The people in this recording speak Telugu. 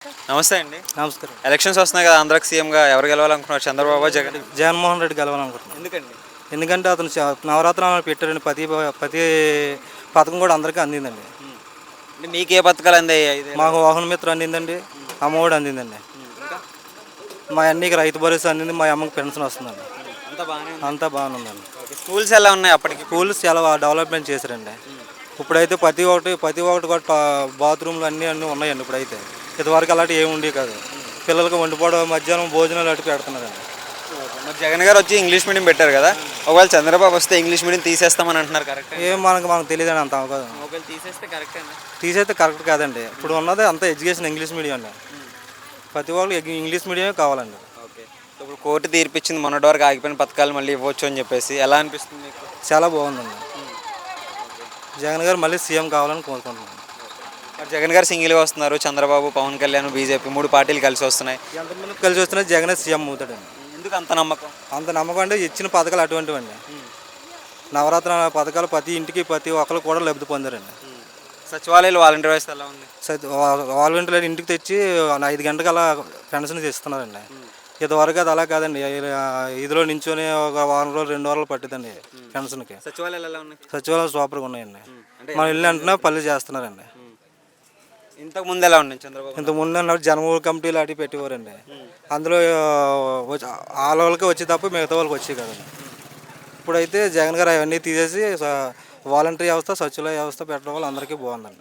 నమస్తే అండి. నమస్కారం. ఎలక్షన్స్ వస్తున్నాయి కదా! ఆంధ్రాకి సీఎంగా ఎవరు గెలవాలనుకున్నారు? చంద్రబాబా, జగన్? జగన్మోహన్ రెడ్డి గెలవాలనుకుంటున్నాను. ఎందుకండి? ఎందుకంటే అతను నవరత్నాలు పెట్టారండి. ప్రతి పథకం కూడా అందరికీ అందిందండి. హ్మ్. అంటే మీకు ఏ పథకాలు అందాయి 5 ఏళ్లలో? మాకు వాహన మిత్ర అందిందండి, అమ్మఒడి అందిందండి. ఇంకా? మా అన్నయ్యకి రైతు భరోసా అందింది, మా అమ్మకి పెన్షన్ వస్తుందండి. అంతా బాగానే ఉంది. అంతా బాగానే ఉందండి. ఓకే. స్కూల్స్ ఎలా ఉన్నాయి అప్పటికి? స్కూల్స్ చాలా డెవలప్మెంట్ చేశారండి. ఇప్పుడైతే ప్రతి ఒక్కటి కూడా బాత్రూమ్లు అన్నీ ఉన్నాయండి. ఇప్పుడైతే ఇదివరకు అలాంటి ఏమి ఉండేవి కాదు. పిల్లలకి వండిపోవడం, మధ్యాహ్నం భోజనాలు అటు పెడుతున్నారండి. మరి జగన్ గారు వచ్చి ఇంగ్లీష్ మీడియం పెట్టారు కదా! ఒకవేళ చంద్రబాబు వస్తే ఇంగ్లీష్ మీడియం తీసేస్తామని అంటున్నారు. కరెక్ట్? మనకు తెలియదండి అంత అవకాశం. ఒకవేళ తీసేస్తే కరెక్టేనా? తీసైతే కరెక్ట్ కాదండి. ఇప్పుడు ఉన్నది అంతా ఎడ్యుకేషన్ ఇంగ్లీష్ మీడియం అండి. ప్రతి వాళ్ళు ఇంగ్లీష్ మీడియమే కావాలండి. ఓకే. ఇప్పుడు కోర్టు తీర్పిచ్చింది మొన్నటి వరకు ఆగిపోయిన పథకాలు మళ్ళీ ఇవ్వచ్చు అని చెప్పేసి ఎలా అనిపిస్తుంది మీకు? చాలా బాగుందండి. జగన్ గారు మళ్ళీ సీఎం కావాలని కోరుకుంటున్నాను. మరి జగన్ గారు సింగిల్గా వస్తున్నారు. చంద్రబాబు, పవన్ కళ్యాణ్, బీజేపీ 3 పార్టీలు కలిసి వస్తున్నాయి. ఎంతమంది కలిసి వస్తున్నా జగనే సీఎం అవుతాడండి. ఎందుకు అంత నమ్మకం? అంత నమ్మకం అంటే ఇచ్చిన పథకాలు అటువంటివండి. నవరత్న పథకాలు ప్రతి ఇంటికి ప్రతి ఒక్కరు కూడా లబ్ధి పొందారండి. సచివాలయాలు వాలంటీర్ వ్యవస్థ ఎలా ఉంది? వాలంటీర్లు ఇంటికి తెచ్చి 5 గంటలకు అలా పెన్షన్ ఇస్తున్నారండి. ఇదివరకు అది అలా కాదండి. ఇదిలో నించొని ఒక వారం రోజులు 2 వారాలు పట్టిద్దండి పెన్షన్కి. సచివాలయాలు ఎలా ఉన్నాయి? సచివాలయం సూపర్గా ఉన్నాయండి. మనం ఇల్లు వెంటనే పనులు చేస్తున్నారండి. ఇంతకు ముందు ఎలా ఉన్నాయి చంద్రబాబు? ఇంత ముందు జనమూల కమిటీలు అటు పెట్టేవారండి. అందులో వాళ్ళకి వచ్చి తప్ప మిగతా వాళ్ళకి వచ్చేవి కదండి. ఇప్పుడైతే జగన్ గారు అవన్నీ తీసేసి వాలంటరీ వ్యవస్థ, సచివాలయ వ్యవస్థ పెట్టడం వల్ల అందరికీ బాగుందండి.